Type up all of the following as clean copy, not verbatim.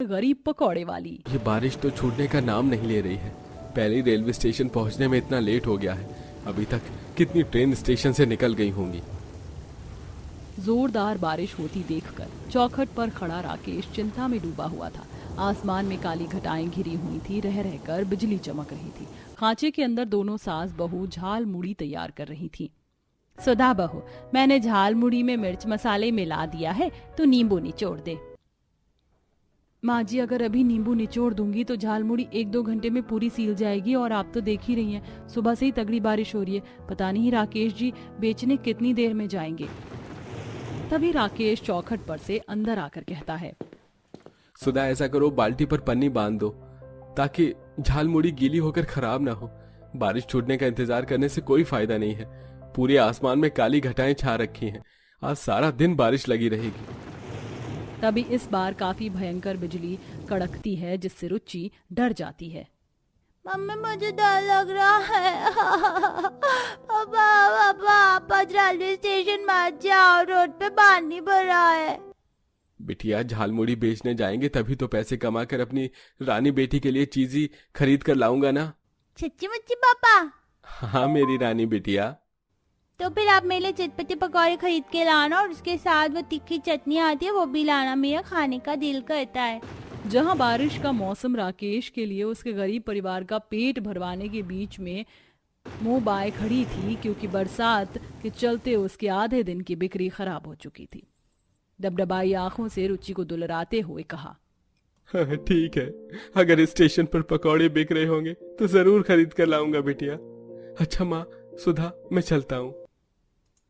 गरीब पकौड़े वाली। ये बारिश तो छूटने का नाम नहीं ले रही है। पहले ही रेलवे स्टेशन पहुंचने में इतना लेट हो गया है। अभी तक कितनी ट्रेन स्टेशन से निकल गई होंगी। जोरदार बारिश होती देखकर चौखट पर खड़ा राकेश चिंता में डूबा हुआ था। आसमान में काली घटाएं घिरी हुई थी, रह रहकर बिजली चमक रही थी। खांचे के अंदर दोनों सास बहू झाल मुड़ी तैयार कर रही थी। सुधा बहू, मैंने झाल मुड़ी में मिर्च मसाले मिला दिया है, तो नींबू निचोड़ दे। माँ जी, अगर अभी नींबू निचोड़ दूंगी तो झाल मुड़ी 1-2 घंटे में पूरी सील जाएगी, और आप तो देख ही रही हैं सुबह से ही तगड़ी बारिश हो रही है। पता नहीं राकेश जी बेचने कितनी देर में जाएंगे। तभी राकेश चौखट पर से अंदर आकर कहता है, सुधा, ऐसा करो, बाल्टी पर पन्नी बांध दो ताकि झाल मुड़ी गीली होकर खराब ना हो। बारिश छूटने का इंतजार करने से कोई फायदा नहीं है। पूरे आसमान में काली घटाएं छा रखी हैं। आज सारा दिन बारिश लगी रहेगी। तभी इस बार काफी भयंकर बिजली कड़कती है, जिससे रुचि डर जाती है। मम्मी, मुझे डर लग रहा है। पापा आप आज रेलवे स्टेशन मत जाओ, रोड पे पानी भरा है। बिटिया, झालमुड़ी बेचने जाएंगे तभी तो पैसे कमा कर अपनी रानी बेटी के लिए चीजी खरीद कर लाऊंगा ना। सच्ची मुच्ची पापा? हाँ मेरी रानी बिटिया। तो फिर आप मेरे लिए चटपटे पकौड़े खरीद के लाना, और उसके साथ वो तीखी चटनी आती है वो भी लाना, मेरा खाने का दिल करता है। जहां बारिश का मौसम राकेश के लिए उसके गरीब परिवार का पेट भरवाने के बीच में मुंह बाए खड़ी थी, क्योंकि बरसात के चलते उसके आधे दिन की बिक्री खराब हो चुकी थी। डबडबाई आंखों से रुचि को दुलराते हुए कहा, ठीक है, अगर स्टेशन पर पकौड़े बिक रहे होंगे तो जरूर खरीद कर लाऊंगा बिटिया। अच्छा माँ, सुधा, मैं चलता हूँ।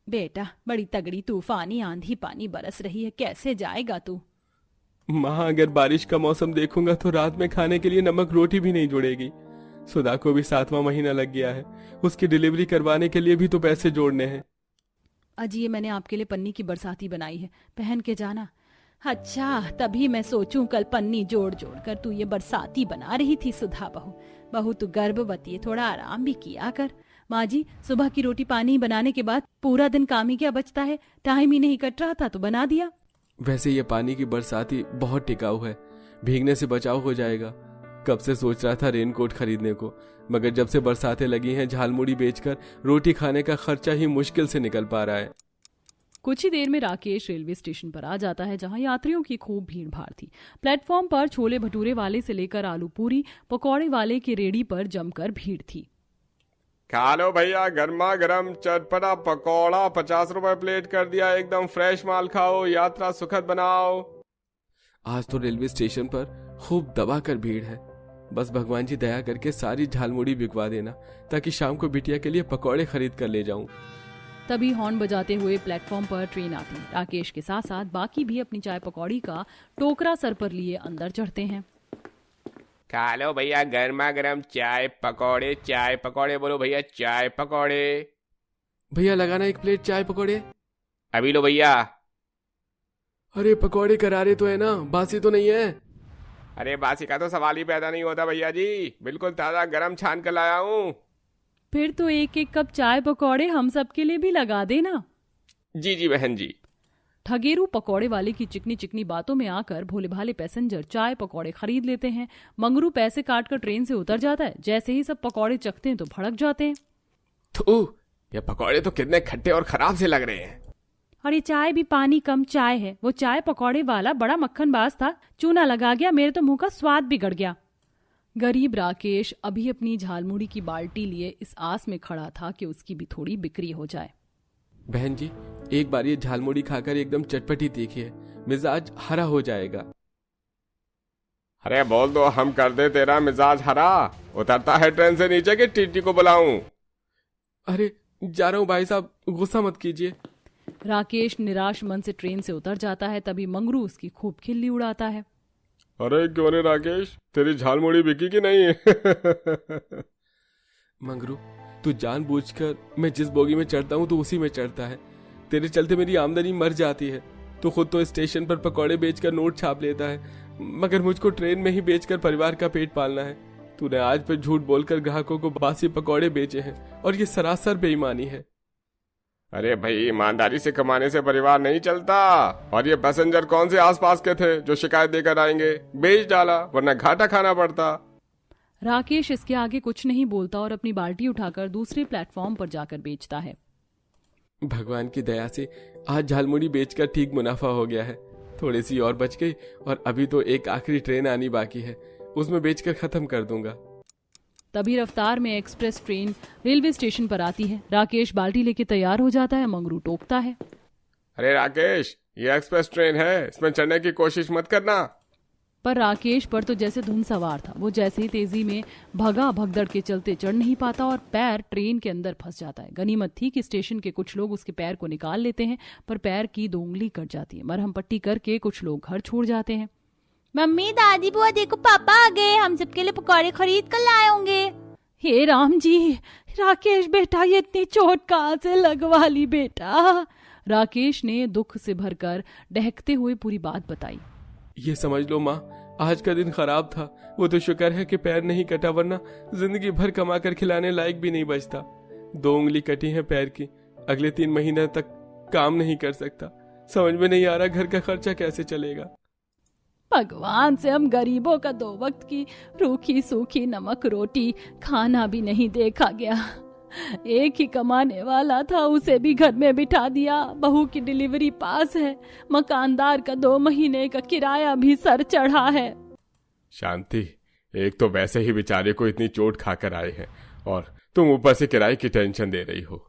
बेटा, बड़ी तगड़ी तूफानी आंधी पानी बरस रही है, कैसे जाएगा तू? माँ, अगर बारिश का मौसम देखूंगा तो रात में खाने के लिए नमक रोटी भी नहीं जुड़ेगी। सुधा को भी 7वां महीना लग गया है, उसकी डिलीवरी करवाने के लिए भी तो पैसे जोड़ने हैं। अजी, ये मैंने आपके लिए पन्नी की बरसाती बनाई है, पहन के जाना। अच्छा, तभी मैं सोचूं कल पन्नी जोड़ जोड़ कर तू ये बरसाती बना रही थी। सुधा बहू तू गर्भवती है, थोड़ा आराम भी किया कर। माँ जी, सुबह की रोटी पानी बनाने के बाद पूरा दिन काम ही क्या बचता है, टाइम ही नहीं कट रहा था तो बना दिया। वैसे ये पानी की बरसाती बहुत टिकाऊ है, भीगने से बचाव हो जाएगा। कब से सोच रहा था रेनकोट खरीदने को, मगर जब से बरसातें लगी हैं झालमुड़ी बेचकर रोटी खाने का खर्चा ही मुश्किल से निकल पा रहा है। कुछ ही देर में राकेश रेलवे स्टेशन पर आ जाता है, जहां यात्रियों की खूब भीड़ भाड़ थी। प्लेटफॉर्म पर छोले भटूरे वाले से लेकर आलू पूरी पकौड़े वाले की रेडी पर जमकर भीड़ थी। खा लो भैया, गर्मा गर्म चटपटा पकौड़ा 50 रुपए प्लेट कर दिया, एकदम फ्रेश माल खाओ, यात्रा सुखद बनाओ। आज तो रेलवे स्टेशन पर खूब दबा कर भीड़ है। बस भगवान जी दया करके सारी झालमुड़ी बिकवा देना, ताकि शाम को बिटिया के लिए पकौड़े खरीद कर ले जाऊं। तभी हॉर्न बजाते हुए प्लेटफॉर्म पर ट्रेन आती। राकेश के साथ साथ बाकी भी अपनी चाय पकौड़ी का टोकरा सर पर लिए अंदर चढ़ते हैं। खा लो भैया, गर्मा गर्म चाय पकौड़े बोलो भैया, चाय पकौड़े। भैया लगाना 1 प्लेट चाय पकौड़े। अभी लो भैया। अरे पकौड़े करारे तो है ना, बासी तो नहीं है? अरे बासी का तो सवाल ही पैदा नहीं होता भैया जी, बिल्कुल ताजा गरम छान कर लाया हूँ। फिर तो 1-1 कप चाय पकौड़े हम सबके लिए भी लगा देना। जी जी बहन जी। ठगेरू पकौड़े वाले की चिकनी चिकनी बातों में आकर भोले भाले पैसेंजर चाय पकौड़े खरीद लेते हैं। मंगरू पैसे काट कर ट्रेन से उतर जाता है। जैसे ही सब पकौड़े चखते हैं तो भड़क जाते हैं। तो ये पकौड़े तो कितने खट्टे और खराब से लग रहे हैं। और ये चाय भी पानी कम चाय है। वो चाय पकौड़े वाला बड़ा मक्खनबाज था, चूना लगा गया, मेरे तो मुंह का स्वाद बिगड़ गया। गरीब राकेश अभी अपनी झालमुड़ी की बाल्टी लिए इस आस में खड़ा था कि उसकी भी थोड़ी बिक्री हो जाए। बहन जी, एक बार ये झालमुड़ी खाकर एकदम चटपटी देखिए, मिजाज हरा हो जाएगा। अरे बोल दो, हम कर दे तेरा मिजाज हरा। उतरता है ट्रेन से नीचे कि टीटी को बुलाऊं? अरे जा रहा हूँ भाई साहब, गुस्सा मत कीजिए। राकेश निराश मन से ट्रेन से उतर जाता है। तभी मंगरू उसकी खूब खिल्ली उड़ाता है। अरे क्यों रे राकेश, तेरी झालमुड़ी बिकी कि नहीं? मंगरू, तू जानबूझकर मैं जिस बोगी में चढ़ता हूँ तो उसी में चढ़ता है। तेरे चलते मेरी आमदनी मर जाती है। तू खुद तो स्टेशन पर पकौड़े बेचकर नोट छाप लेता है, मगर मुझको ट्रेन में ही बेचकर परिवार का पेट पालना है। तूने आज पे झूठ बोलकर ग्राहकों को बासी पकौड़े बेचे हैं, और ये सरासर बेईमानी है। अरे भाई, ईमानदारी से कमाने से परिवार नहीं चलता। और ये पैसेंजर कौन से आसपास के थे जो शिकायत देकर आएंगे? बेच डाला, वरना घाटा खाना पड़ता। राकेश इसके आगे कुछ नहीं बोलता और अपनी बाल्टी उठाकर दूसरे प्लेटफॉर्म पर जाकर बेचता है। भगवान की दया से आज झालमुड़ी बेचकर ठीक मुनाफा हो गया है। थोड़ी सी और बच गई और अभी तो एक आखिरी ट्रेन आनी बाकी है, उसमें बेचकर खत्म कर दूंगा। तभी रफ्तार में एक्सप्रेस ट्रेन रेलवे स्टेशन पर आती है। राकेश बाल्टी लेके तैयार हो जाता है। मंगरू टोकता है। अरे राकेश, ये एक्सप्रेस ट्रेन है, इसमें चढ़ने की कोशिश मत करना। पर राकेश पर तो जैसे धुन सवार था। वो जैसे ही तेजी में भगा भगदड़ के चलते चढ़ नहीं पाता और पैर ट्रेन के अंदर फंस जाता है। गनीमत थी कि स्टेशन के कुछ लोग उसके पैर को निकाल लेते हैं, पर पैर की 2 उंगली कट जाती है। मरहम पट्टी करके कुछ लोग घर छोड़ जाते हैं। मम्मी, दादी, बुआ, देखो पापा आ गए, हम सबके लिए पकौड़े खरीद कर लाए होंगे। हे राम जी, राकेश बेटा, ये इतनी चोट कहाँ से लगवा ली बेटा? राकेश ने दुख से भरकर डहकते हुए पूरी बात बताई। ये समझ लो माँ, आज का दिन खराब था। वो तो शुक्र है कि पैर नहीं कटा, वरना जिंदगी भर कमा कर खिलाने लायक भी नहीं बचता। 2 उंगली कटी है पैर की, अगले 3 महीने तक काम नहीं कर सकता। समझ में नहीं आ रहा घर का खर्चा कैसे चलेगा। भगवान से हम गरीबों का 2 वक्त की रूखी सूखी नमक रोटी खाना भी नहीं देखा गया। एक ही कमाने वाला था, उसे भी घर में बिठा दिया। बहू की डिलीवरी पास है, मकानदार का 2 महीने का किराया भी सर चढ़ा है। शांति, एक तो वैसे ही बेचारे को इतनी चोट खाकर आए हैं और तुम ऊपर से किराए की टेंशन दे रही हो।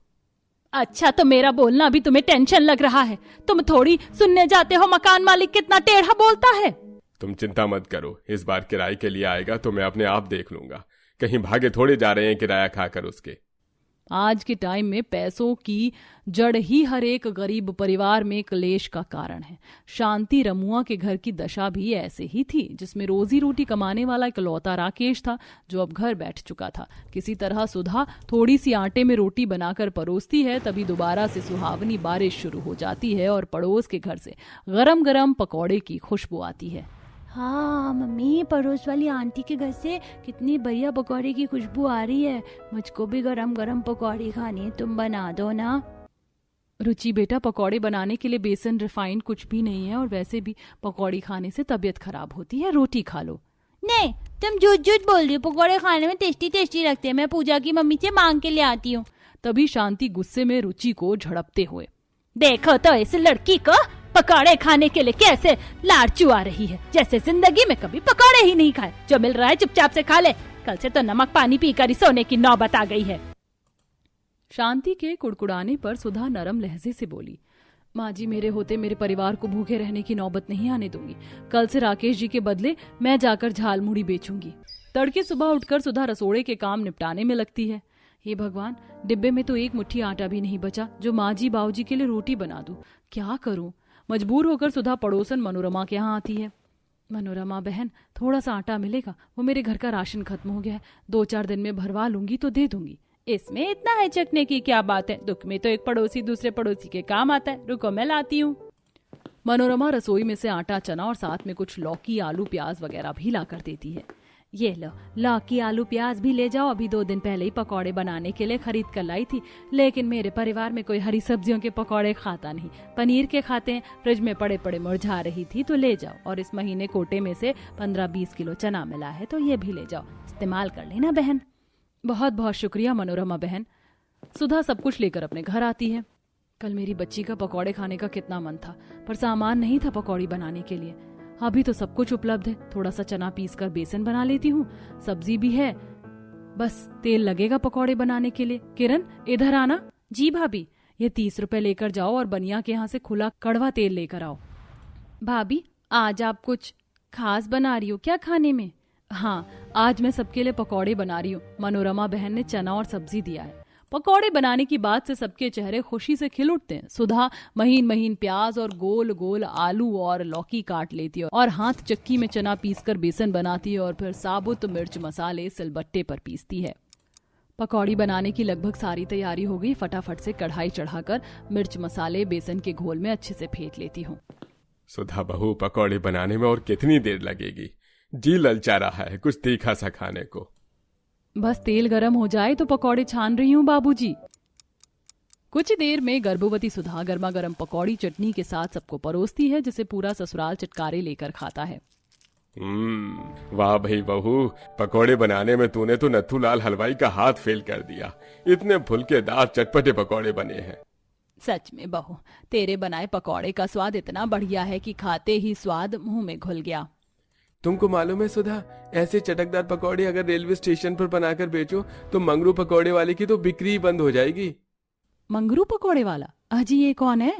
अच्छा, तो मेरा बोलना भी तुम्हें टेंशन लग रहा है? तुम थोड़ी सुनने जाते हो मकान मालिक कितना टेढ़ा बोलता है? तुम चिंता मत करो, इस बार किराए के लिए आएगा तो मैं अपने आप देख लूंगा। कहीं भागे थोड़े जा रहे हैं किराया खाकर उसके। आज के टाइम में पैसों की जड़ ही हर एक गरीब परिवार में क्लेश का कारण है। शांति रमुआ के घर की दशा भी ऐसे ही थी, जिसमें रोजी रोटी कमाने वाला इकलौता राकेश था, जो अब घर बैठ चुका था। किसी तरह सुधा थोड़ी सी आटे में रोटी बनाकर परोसती है, तभी दोबारा से सुहावनी बारिश शुरू हो जाती है और पड़ोस के घर से गरम गरम पकौड़े की खुशबू आती है। हाँ मम्मी, पड़ोस वाली आंटी के घर से कितनी बढ़िया पकौड़े की खुशबू आ रही है। मुझको भी गरम गरम पकौड़ी खानी है, तुम बना दो ना। रुचि बेटा, पकौड़े बनाने के लिए बेसन रिफाइंड कुछ भी नहीं है, और वैसे भी पकौड़ी खाने से तबीयत खराब होती है। रोटी खा लो। नहीं, तुम झूठ झूठ बोल रही हो। पकौड़े खाने में टेस्टी टेस्टी लगते हैं। मैं पूजा की मम्मी से मांग के ले आती हूँ। तभी शांति गुस्से में रुचि को झड़पते हुए, देखो तो इस लड़की को पकौड़े खाने के लिए कैसे लालचू आ रही है, जैसे जिंदगी में कभी पकौड़े ही नहीं खाए। जो मिल रहा है चुपचाप से खा ले, कल से तो नमक पानी पीकर ही सोने की नौबत आ गई है। शांति के कुड़कुड़ाने पर सुधा नरम लहजे से बोली, माँ जी, मेरे होते मेरे परिवार को भूखे रहने की नौबत नहीं आने दूंगी। कल से राकेश जी के बदले मैं जाकर झालमुड़ी बेचूंगी। तड़के सुबह उठकर सुधा रसोड़े के काम निपटाने में लगती है। हे भगवान, डिब्बे में तो एक मुट्ठी आटा भी नहीं बचा जो माँ जी बाबूजी के लिए रोटी बना दूं। क्या करूं? मजबूर होकर सुधा पड़ोसन मनोरमा के यहाँ आती है। मनोरमा बहन, थोड़ा सा आटा मिलेगा? वो मेरे घर का राशन खत्म हो गया है, 2-4 दिन में भरवा लूंगी तो दे दूंगी। इसमें इतना हिचकने की क्या बात है? दुख में तो एक पड़ोसी दूसरे पड़ोसी के काम आता है। रुको, मैं लाती हूँ। मनोरमा रसोई में से आटा, चना और साथ में कुछ लौकी, आलू, प्याज वगैरह भी ला कर देती है। ये लो, लौकी, आलू, प्याज भी ले जाओ। अभी 2 दिन पहले ही पकौड़े बनाने के लिए खरीद कर लाई थी, लेकिन मेरे परिवार में कोई हरी सब्जियों के पकौड़े खाता नहीं, पनीर के खाते हैं। फ्रिज में पड़े पड़े मुरझा रही थी तो ले जाओ। और इस महीने कोटे में से 15-20 किलो चना मिला है तो ये भी ले जाओ, इस्तेमाल कर लेना बहन। बहुत बहुत शुक्रिया मनोरमा बहन। सुधा सब कुछ लेकर अपने घर आती है। कल मेरी बच्ची का पकौड़े खाने का कितना मन था, पर सामान नहीं था पकौड़ी बनाने के लिए। अभी तो सब कुछ उपलब्ध है। थोड़ा सा चना पीस कर बेसन बना लेती हूँ, सब्जी भी है, बस तेल लगेगा पकौड़े बनाने के लिए। किरण, इधर आना। जी भाभी। ये 30 रुपए लेकर जाओ और बनिया के यहाँ से खुला कड़वा तेल लेकर आओ। भाभी, आज आप कुछ खास बना रही हो क्या खाने में? हाँ, आज मैं सबके लिए पकौड़े बना रही हूँ। मनोरमा बहन ने चना और सब्जी दिया है। पकौड़े बनाने की बात से सबके चेहरे खुशी से खिल उठते हैं। सुधा महीन महीन प्याज और गोल गोल आलू और लौकी काट लेती है और हाथ चक्की में चना पीसकर बेसन बनाती है और फिर साबुत मिर्च मसाले सिलबट्टे पर पीसती है। पकौड़ी बनाने की लगभग सारी तैयारी हो गई। फटाफट से कढ़ाई चढ़ाकर मिर्च मसाले बेसन के घोल में अच्छे से फेंट लेती हूँ। सुधा बहू, पकौड़े बनाने में और कितनी देर लगेगी? जी ललचा रहा है कुछ तीखा सा खाने को। बस तेल गरम हो जाए तो पकौड़े छान रही हूँ बाबूजी। कुछ देर में गर्भवती सुधा गर्मा गर्म पकौड़ी चटनी के साथ सबको परोसती है, जिसे पूरा ससुराल चटकारे लेकर खाता है। वाह भाई बहू, पकोड़े बनाने में तूने तो नथुलाल हलवाई का हाथ फेल कर दिया। इतने फुलकेदार चटपटे पकोड़े बने हैं। सच में बहू, तेरे बनाए पकौड़े का स्वाद इतना बढ़िया है कि खाते ही स्वाद मुंह में घुल गया। तुमको मालूम है सुधा, ऐसे चटकदार पकौड़े अगर रेलवे स्टेशन पर बनाकर बेचो तो मंगरू पकौड़े वाले की तो बिक्री ही बंद हो जाएगी। मंगरू पकौड़े वाला? अजी ये कौन है?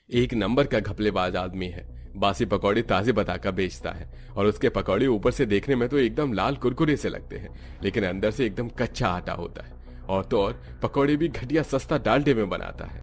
एक नंबर का घपलेबाज आदमी है। बासी पकौड़े ताजे बताकर बेचता है और उसके पकौड़े ऊपर से देखने में तो एकदम लाल कुरकुरे से लगते हैं, लेकिन अंदर से एकदम कच्चा आटा होता है। और तो और पकौड़े भी घटिया सस्ता डालडे में बनाता है।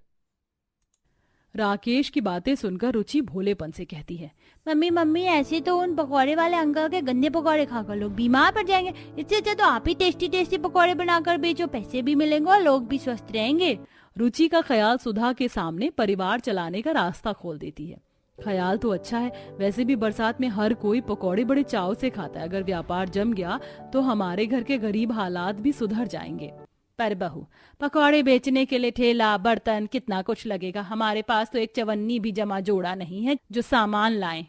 राकेश की बातें सुनकर रुचि भोलेपन से कहती है, मम्मी मम्मी ऐसे तो उन पकौड़े वाले अंकल के गंदे पकौड़े खाकर लोग बीमार पड़ जाएंगे। इससे अच्छा तो आप ही टेस्टी टेस्टी पकौड़े बनाकर बेचो, पैसे भी मिलेंगे और लोग भी स्वस्थ रहेंगे। रुचि का ख्याल सुधा के सामने परिवार चलाने का रास्ता खोल देती है। ख्याल तो अच्छा है, वैसे भी बरसात में हर कोई पकौड़े बड़े चाव से खाता है। अगर व्यापार जम गया तो हमारे घर के गरीब हालात भी सुधर जाएंगे। पर बहू, पकौड़े बेचने के लिए ठेला, बर्तन, कितना कुछ लगेगा। हमारे पास तो एक चवन्नी भी जमा जोड़ा नहीं है जो सामान लाएं।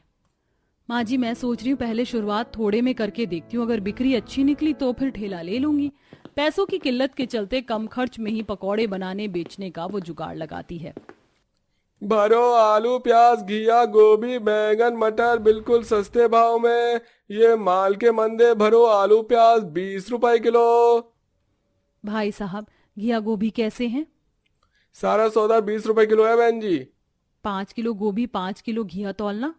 माँ जी, मैं सोच रही हूँ पहले शुरुआत थोड़े में करके देखती हूँ, अगर बिक्री अच्छी निकली तो फिर ठेला ले लूंगी। पैसों की किल्लत के चलते कम खर्च में ही पकौड़े बनाने बेचने का वो जुगाड़ लगाती है। भरो आलू, प्याज, घिया, गोभी, बैंगन, मटर बिल्कुल सस्ते भाव में। ये माल के मंदे भरो आलू प्याज 20 रुपए किलो। भाई साहब, घिया गोभी कैसे हैं? सारा सौदा 20 रुपए किलो है बहन जी। 5 किलो गोभी, 5 किलो घिया तौलना।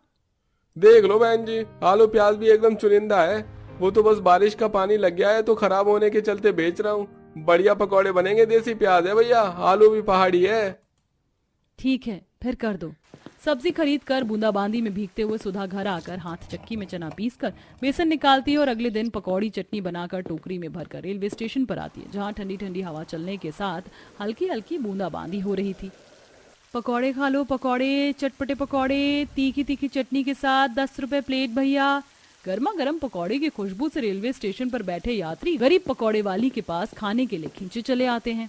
देख लो बहन जी, आलू प्याज भी एकदम चुनिंदा है। वो तो बस बारिश का पानी लग गया है तो खराब होने के चलते बेच रहा हूँ। बढ़िया पकौड़े बनेंगे, देसी प्याज है भैया, आलू भी पहाड़ी है। ठीक है, फिर कर दो। सब्जी खरीद कर बूंदाबांदी में भीगते हुए सुधा घर आकर हाथ चक्की में चना पीस कर बेसन निकालती है और अगले दिन पकौड़ी चटनी बनाकर टोकरी में भरकर रेलवे स्टेशन पर आती है, जहां ठंडी ठंडी हवा चलने के साथ हल्की हल्की बूंदाबांदी हो रही थी। पकौड़े खा लो, पकौड़े, चटपटे पकौड़े, तीखी तीखी चटनी के साथ 10 रुपए प्लेट भैया। गर्मा गर्म पकौड़े की खुशबू से रेलवे स्टेशन पर बैठे यात्री गरीब पकौड़े वाली के पास खाने के लिए खींचे चले आते हैं।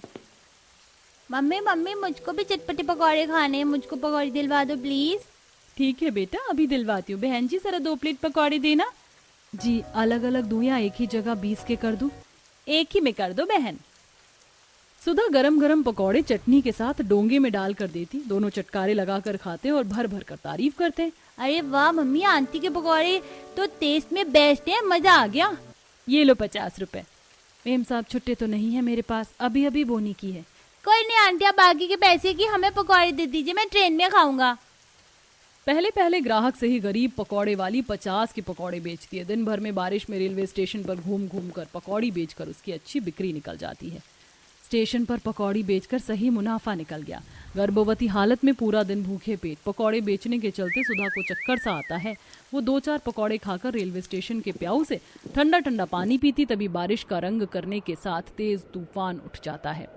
मम्मी मम्मी मुझको भी चटपटे पकौड़े खाने हैं, मुझको पकौड़े दिलवा दो प्लीज। ठीक है बेटा, अभी दिलवाती हूँ। बहन जी जरा 2 प्लेट पकौड़े देना। जी, अलग अलग दूं या एक ही जगह 20 के कर दूं? एक ही में कर दो बहन। सुधा गरम गरम पकौड़े चटनी के साथ डोंगे में डाल कर देती। दोनों चटकारे लगाकर खाते और भर भर कर तारीफ करते हैं। अरे वाह मम्मी, आंटी के पकौड़े तो टेस्ट में बेस्ट है, मजा आ गया। ये लो 50 रुपए। मेम साहब छुट्टे तो नहीं है मेरे पास, अभी अभी बोनी की है। कोई नहीं आंटी, आप बाकी के पैसे की हमें पकौड़े दे दीजिए, मैं ट्रेन में खाऊंगा। पहले पहले ग्राहक से ही गरीब पकौड़े वाली 50 के पकौड़े बेचती है। दिन भर में बारिश में रेलवे स्टेशन पर घूम घूम कर पकौड़ी बेचकर उसकी अच्छी बिक्री निकल जाती है। स्टेशन पर पकौड़ी बेचकर सही मुनाफा निकल गया। गर्भवती हालत में पूरा दिन भूखे पेट पकौड़े बेचने के चलते सुधा को चक्कर सा आता है। वो 2-4 पकौड़े खाकर रेलवे स्टेशन के प्याऊ से ठंडा ठंडा पानी पीती, तभी बारिश का रंग करने के साथ तेज तूफान उठ जाता है।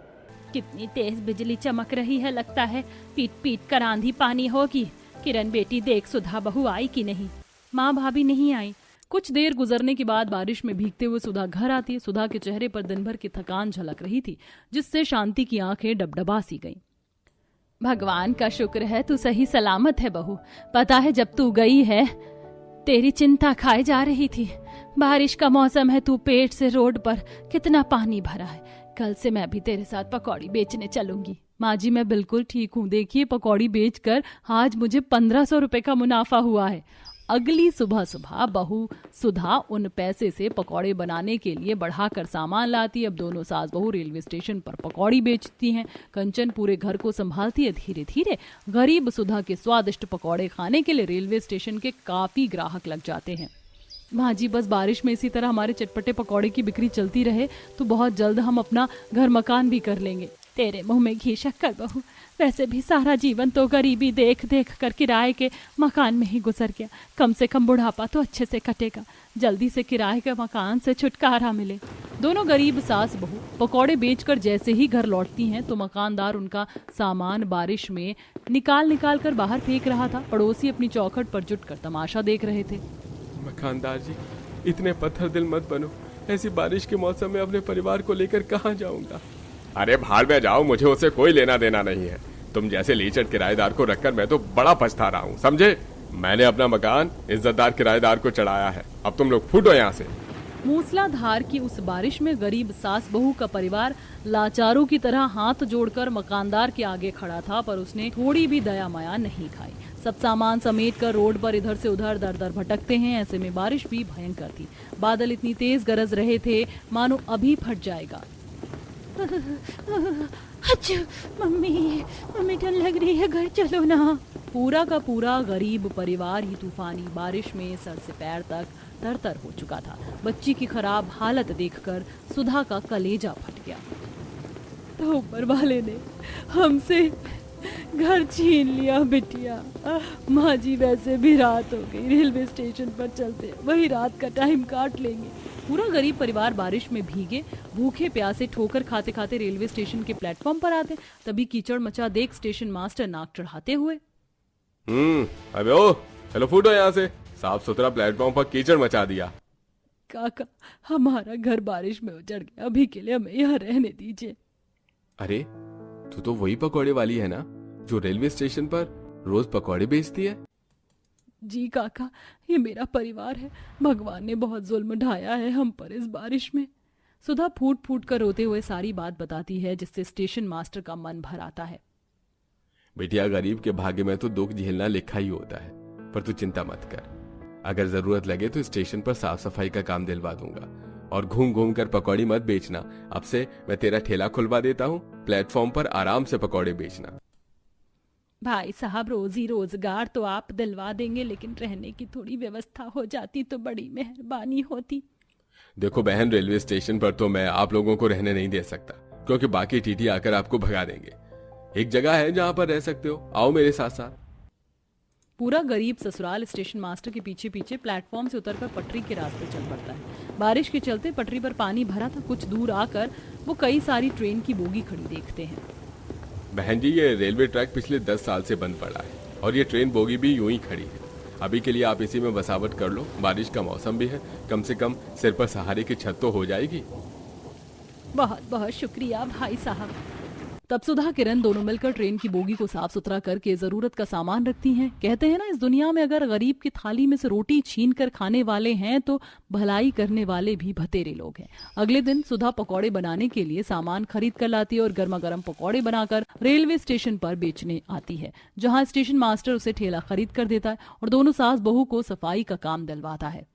कितनी तेज बिजली चमक रही है, लगता है पीट पीट कर आंधी पानी होगी। किरण बेटी देख, सुधा बहू आई कि नहीं? माँ भाभी नहीं आई। कुछ देर गुजरने के बाद बारिश में भीगते हुए सुधा घर आती है। सुधा के चेहरे पर दिन भर की थकान झलक रही थी, जिससे शांति की आंखें डबडबा सी गईं। भगवान का शुक्र है तू सही सलामत है बहू। पता है जब तू गई है तेरी चिंता खाए जा रही थी। बारिश का मौसम है, तू पेट से रोड पर कितना पानी भरा है। कल से मैं भी तेरे साथ पकौड़ी बेचने चलूंगी। माँ जी मैं बिल्कुल ठीक हूँ। देखिए पकौड़ी बेचकर आज मुझे 1500 रुपए का मुनाफा हुआ है। अगली सुबह सुबह बहू सुधा उन पैसे से पकौड़े बनाने के लिए बढ़ाकर सामान लाती। अब दोनों सास बहू रेलवे स्टेशन पर पकौड़ी बेचती हैं। कंचन पूरे घर को संभालती है। धीरे धीरे गरीब सुधा के स्वादिष्ट पकौड़े खाने के लिए रेलवे स्टेशन के काफी ग्राहक लग जाते हैं। माँ जी बस बारिश में इसी तरह हमारे चटपटे पकौड़े की बिक्री चलती रहे तो बहुत जल्द हम अपना घर मकान भी कर लेंगे। तेरे मुंह में घी शक्कर बहू, वैसे भी सारा जीवन तो गरीबी देख देख कर किराए के मकान में ही गुजर गया। कम से कम बुढ़ापा तो अच्छे से कटेगा। जल्दी से किराए के मकान से छुटकारा मिले। दोनों गरीब सास बहू पकौड़े बेचकर जैसे ही घर लौटती हैं तो मकानदार उनका सामान बारिश में निकाल निकाल कर बाहर फेंक रहा था। पड़ोसी अपनी चौखट पर जुटकर तमाशा देख रहे थे। मकानदार जी, इतने पत्थर दिल मत बनो। ऐसी बारिश के मौसम में अपने परिवार को लेकर कहाँ जाऊंगा? अरे भाड़ में जाओ, मुझे उससे कोई लेना देना नहीं है। तुम जैसे लीचट किराएदार को रखकर मैं तो बड़ा पछता रहा हूँ, समझे? मैंने अपना मकान इज्जतदार किराएदार को चढ़ाया है, अब तुम लोग फूटो यहाँ से। मूसलाधार की उस बारिश में गरीब सास बहू का परिवार लाचारों की तरह हाथ जोड़कर मकानदार के आगे खड़ा था, पर उसने थोड़ी भी दया माया नहीं खाई। सब सामान समेट कर रोड पर इधर से उधर दर दर भटकते हैं। ऐसे में बारिश भी भयंकर थी। बादल इतनी तेज गरज रहे थे मानो अभी फट जाएगा। अच्छा मम्मी डर लग रही है, घर चलो ना। पूरा का पूरा गरीब परिवार ही तूफानी बारिश में सर से पैर तक तरतर हो चुका था। बच्ची की खराब हालत देखकर सुधा का कलेजा फट गया। तो ऊपर वाले ने हमसे घर छीन लिया बिटिया। माँ जी वैसे भी रात हो गई, रेलवे स्टेशन पर चलते वही रात का टाइम काट लेंगे। पूरा गरीब परिवार बारिश में भीगे भूखे प्यासे ठोकर खाते खाते रेलवे स्टेशन के प्लेटफॉर्म पर आते। तभी कीचड़ मचा देख स्टेशन मास्टर नाक चढ़ाते हुए, अबे ओ चलो फूटो यहाँ से, साफ सुथरा प्लेटफॉर्म पर कीचड़ मचा दिया। काका हमारा घर बारिश में उजड़ गया, अभी के लिए हमें यहाँ रहने दीजिए। अरे तू तो वही पकौड़े वाली है ना जो रेलवे स्टेशन पर रोज पकौड़े बेचती है? जी काका, ये मेरा परिवार है। भगवान ने बहुत जुल्म ढाया है हम पर इस बारिश में। सुधा फूट फूट कर रोते हुए सारी बात बताती है, जिससे स्टेशन मास्टर का मन भर आता है। बेटिया, गरीब के भाग्य में तो दुख झेलना लिखा ही होता है, पर तू चिंता मत कर। अगर जरूरत लगे तो स्टेशन पर साफ सफाई का काम दिलवा दूंगा, और घूम घूम कर पकौड़ी मत बेचना। अब से मैं तेरा ठेला खुलवा देता हूँ, प्लेटफॉर्म पर आराम से पकौड़े बेचना। भाई साहब, रोजी रोजगार तो आप दिलवा देंगे, लेकिन रहने की थोड़ी व्यवस्था हो जाती तो बड़ी मेहरबानी होती। देखो बहन, रेलवे स्टेशन पर तो मैं आप लोगों को रहने नहीं दे सकता, क्योंकि बाकी टीटी आकर आपको भगा देंगे। एक जगह है जहाँ पर रह सकते हो, आओ मेरे साथ साथ। पूरा गरीब ससुराल स्टेशन मास्टर के पीछे पीछे प्लेटफॉर्म से उतरकर पटरी के रास्ते चल पड़ता है। बारिश के चलते पटरी पर पानी भरा था। कुछ दूर आकर वो कई सारी ट्रेन की बोगी खड़ी देखते हैं। बहन जी, ये रेलवे ट्रैक पिछले 10 साल से बंद पड़ा है, और ये ट्रेन बोगी भी यूं ही खड़ी है। अभी के लिए आप इसी में बसावट कर लो, बारिश का मौसम भी है, कम से कम सिर पर सहारे की छत तो हो जाएगी। बहुत बहुत शुक्रिया भाई साहब। तब सुधा किरण दोनों मिलकर ट्रेन की बोगी को साफ सुथरा करके जरूरत का सामान रखती हैं। कहते हैं ना, इस दुनिया में अगर गरीब की थाली में से रोटी छीन कर खाने वाले हैं तो भलाई करने वाले भी भतेरे लोग हैं। अगले दिन सुधा पकौड़े बनाने के लिए सामान खरीद कर लाती है और गर्मा गर्म पकौड़े बनाकर रेलवे स्टेशन पर बेचने आती है, जहाँ स्टेशन मास्टर उसे ठेला खरीद कर देता है और दोनों सास बहू को सफाई का काम दिलवाता है।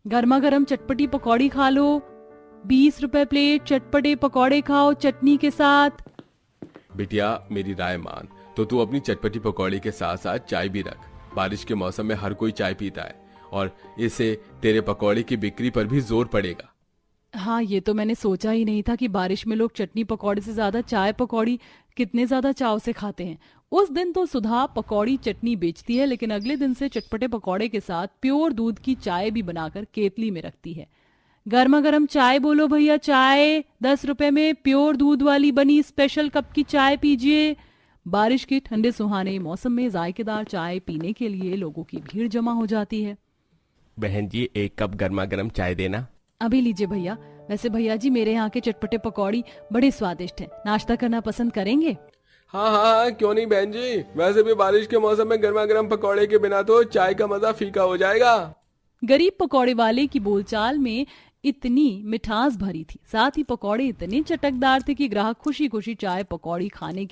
गर्मा गर्म चटपटी पकौड़ी खा लो, 20 रुपए प्लेट चटपटे पकौड़े खाओ चटनी के साथ। बिटिया, मेरी राय मान तो तू अपनी चटपटी पकौड़ी के साथ साथ चाय भी रख। बारिश के मौसम में हर कोई चाय पीता है, और इससे तेरे पकौड़े की बिक्री पर भी जोर पड़ेगा। हाँ, ये तो मैंने सोचा ही नहीं था कि बारिश में लोग चटनी पकौड़े से ज्यादा चाय पकौड़ी कितने ज्यादा चाव से खाते हैं। उस दिन तो सुधा पकौड़ी चटनी बेचती है, लेकिन अगले दिन से चटपटे पकौड़े के साथ प्योर दूध की चाय भी बनाकर केतली में रखती है। गर्मा गर्म चाय बोलो भैया, चाय 10 रुपए में प्योर दूध वाली बनी स्पेशल कप की चाय पीजिए। बारिश के ठंडे सुहाने मौसम में जायकेदार चाय पीने के लिए लोगों की भीड़ जमा हो जाती है। बहन जी, 1 कप गर्मा गर्म चाय देना। अभी लीजिए भैया। वैसे भैया जी, मेरे यहाँ के चटपटे पकौड़ी बड़े स्वादिष्ट हैं, नाश्ता करना पसंद करेंगे? हाँ हाँ हाँ, क्यों नहीं बहन जी। वैसे भी बारिश के मौसम में गर्मा गर्म पकौड़े के बिना तो चाय का मजा फीका हो जाएगा। गरीब पकौड़े वाले की बोलचाल में इतनी मिठास भरी थी, साथ ही पकौड़े इतने चटकदार थे कि ग्राहक खुशी खुशी चाय पकौड़ी खाने